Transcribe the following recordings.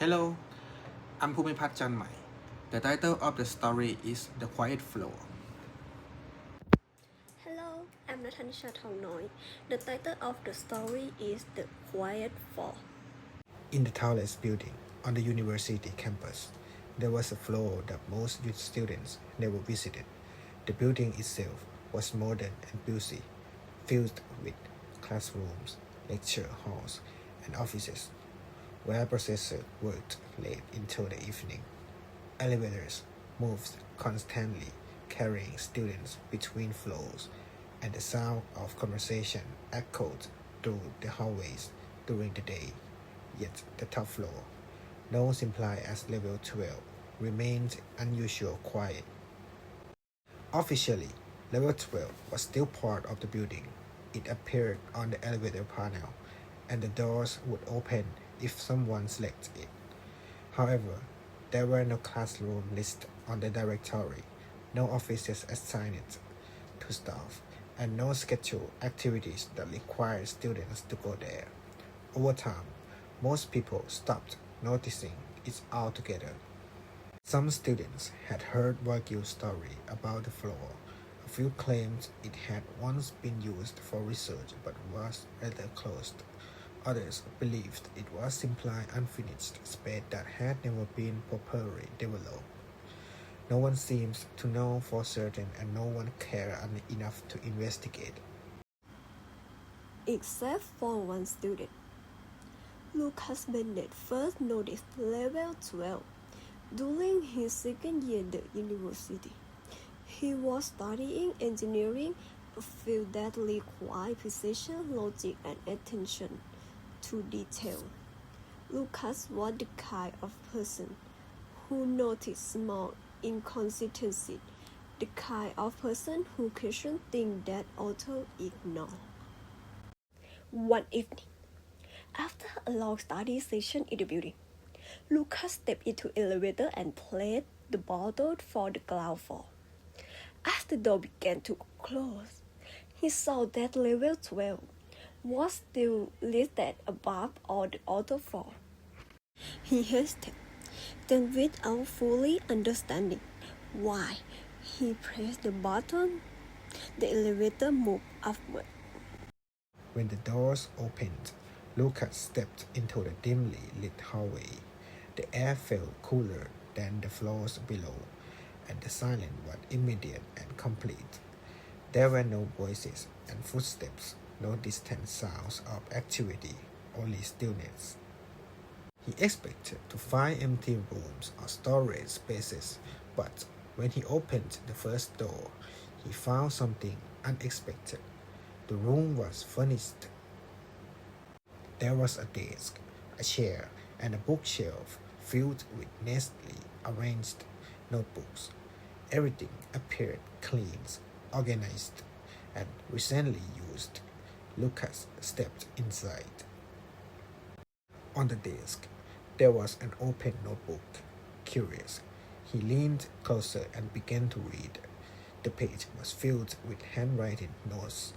Hello, I'm Bhumipat Chanmai. The title of the story is The Quiet Floor. Hello, I'm Natanisha Thongnoi. The title of the story is The Quiet Fall. In the tallest building on the university campus, there was a floor that most youth students never visited. The building itself was modern and busy, filled with classrooms, lecture halls, and offices, where professors worked late into the evening. Elevators moved constantly, carrying students between floors, and the sound of conversation echoed through the hallways during the day. Yet the top floor, known simply as Level 12, remained unusually quiet. Officially, Level 12 was still part of the building. It appeared on the elevator panel, and the doors would open if someone selected it. However, there were no classroom lists on the directory, no offices assigned to staff, and no scheduled activities that required students to go there. Over time, most people stopped noticing it altogether. Some students had heard vague stories about the floor. A few claimed it had once been used for research but was rather closed. Others believed it was simply unfinished space that had never been properly developed. No one seems to know for certain, and no one cared enough to investigate. Except for one student. Lucas Bennett first noticed Level 12 during his second year at the university. He was studying engineering, a field that required precision, logic, and attention to detail. Lucas was the kind of person who noticed small inconsistencies, the kind of person who questioned things that others ignored. One evening, after a long study session in the building, Lucas stepped into the elevator and pressed the button for the ground floor. As the door began to close, he saw that Level 12 was still listed above all the other floors. He hesitated, then without fully understanding why he pressed the button, the elevator moved upward. When the doors opened, Lucas stepped into the dimly lit hallway. The air felt cooler than the floors below, and the silence was immediate and complete. There were no voices and footsteps, no distant sounds of activity, only stillness. He expected to find empty rooms or storage spaces, but when he opened the first door, he found something unexpected. The room was furnished. There was a desk, a chair, and a bookshelf filled with neatly arranged notebooks. Everything appeared clean, organized, and recently used. Lucas stepped inside. On the desk, there was an open notebook. Curious, he leaned closer and began to read. The page was filled with handwritten notes,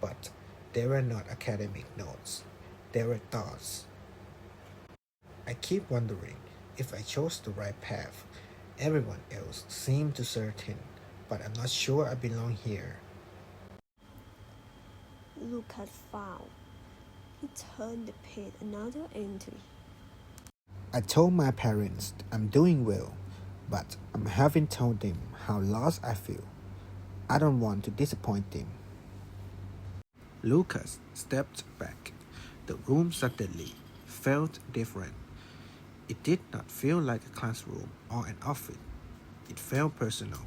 but they were not academic notes. They were thoughts. I keep wondering if I chose the right path. Everyone else seemed to certain, but I'm not sure I belong here. Lucas found. He turned the page another entry. I told my parents I'm doing well, but I haven't told them how lost I feel. I don't want to disappoint them. Lucas stepped back. The room suddenly felt different. It did not feel like a classroom or an office. It felt personal.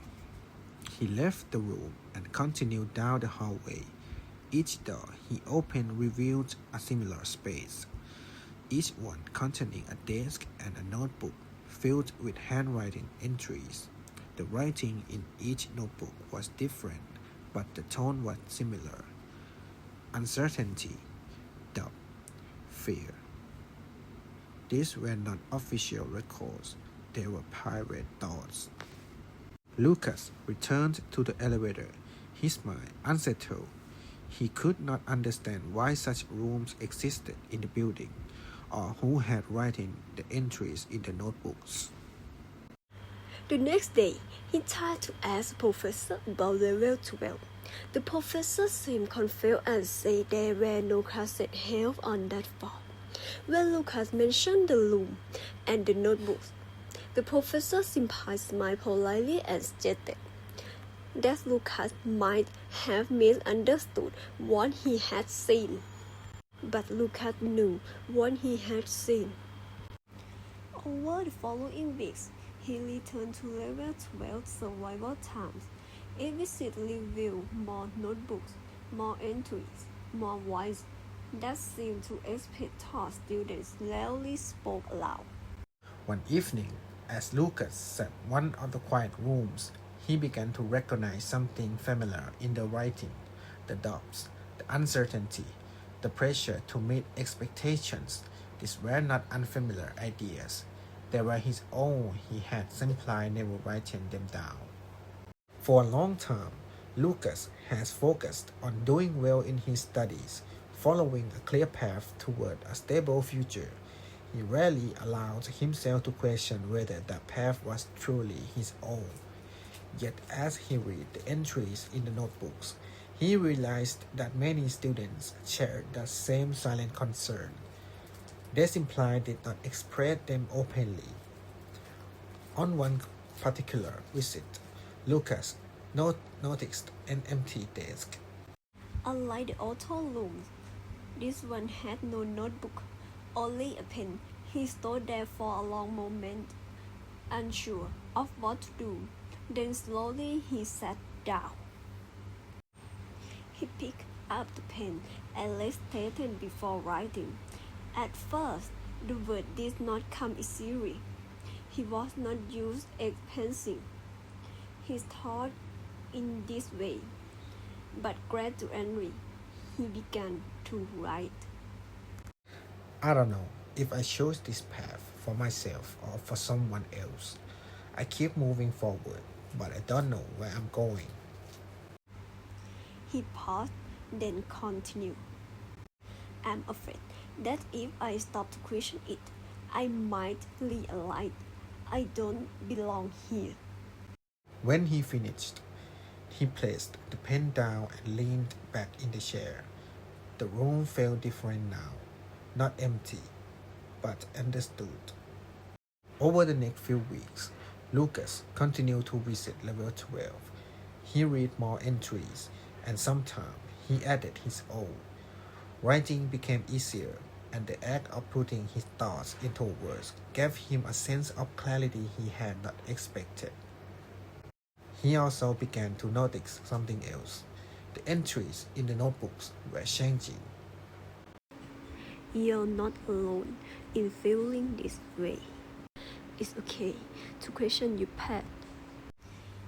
He left the room and continued down the hallway. Each door he opened revealed a similar space, each one containing a desk and a notebook filled with handwriting entries. The writing in each notebook was different, but the tone was similar. Uncertainty, doubt, fear. These were not official records, they were private thoughts. Lucas returned to the elevator, his mind unsettled. He could not understand why such rooms existed in the building. or who had written the entries in the notebooks. The next day, he tried to ask the professor about level 12. The professor seemed confused and said there were no classes held on that floor. When Lucas mentioned the room and the notebooks, the professor simply smiled politely and suggested that Lucas might have misunderstood what he had seen. But Lucas knew what he had seen. Over the following weeks, he returned to level 12 several times. It visibly revealed more notebooks, more entries, more voices that seemed to express thoughts students rarely spoke aloud. One evening, as Lucas sat in one of the quiet rooms, he began to recognize something familiar in the writing: the doubts, the uncertainty, the pressure to meet expectations. These were not unfamiliar ideas. They were his own. He had simply never written them down. For a long time, Lucas has focused on doing well in his studies, following a clear path toward a stable future. He rarely allowed himself to question whether that path was truly his own. Yet as he read the entries in the notebooks, he realized that many students shared the same silent concern. They simply did not express them openly. On one particular visit, Lucas noticed an empty desk. Unlike the other rooms, this one had no notebook, only a pen. He stood there for a long moment, unsure of what to do. Then slowly he sat down. He picked up the pen and hesitated before writing. At first, the word did not come easily. He was not used to pencil. He thought in this way, but gradually he began to write. I don't know if I chose this path for myself or for someone else. I keep moving forward, but I don't know where I'm going. He paused, then continued. I'm afraid that if I stop to question it, I might realize I don't belong here. When he finished, he placed the pen down and leaned back in the chair. The room felt different now, not empty, but understood. Over the next few weeks, Lucas continued to visit level 12. He read more entries, and sometimes he added his own. Writing became easier, and the act of putting his thoughts into words gave him a sense of clarity he had not expected. He also began to notice something else. The entries in the notebooks were changing. You're not alone in feeling this way. It's okay to question your path.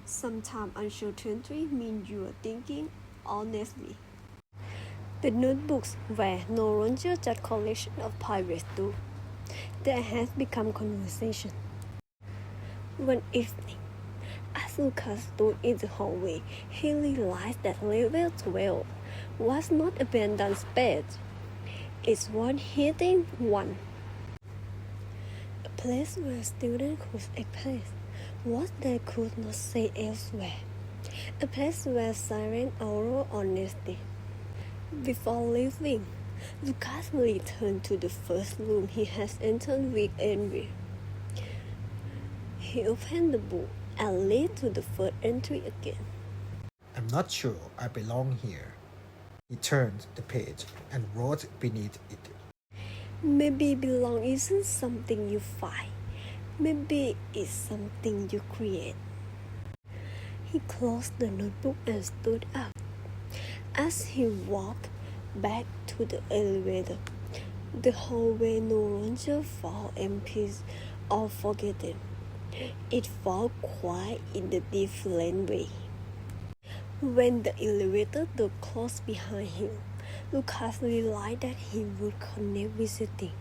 Sometimes uncertainty means you are thinking honestly. The notebooks were no longer just collection of private stuff. They had become conversation. One evening, as Lucas stood in the hallway, he realized that level 12 was not abandoned space. It was hidden one. A place where students could express what they could not say elsewhere. A place where silence allowed honesty. Before leaving, Lucas returned to the first room he had entered with envy. He opened the book and read to the first entry again. I'm not sure I belong here. He turned the page and wrote beneath it. Maybe belong isn't something you find. Maybe it's something you create. He closed the notebook and stood up. As he walked back to the elevator, the hallway no longer felt empty or forgotten. It felt quiet in a different way. When the elevator door closed behind him, Lucas realized that he would connect visiting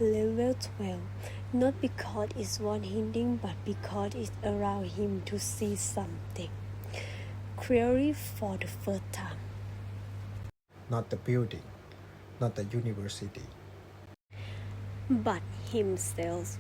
level 12, not because it was hidden, but because it allowed him to see something clearly for the first time. Not the building, not the university. but himself.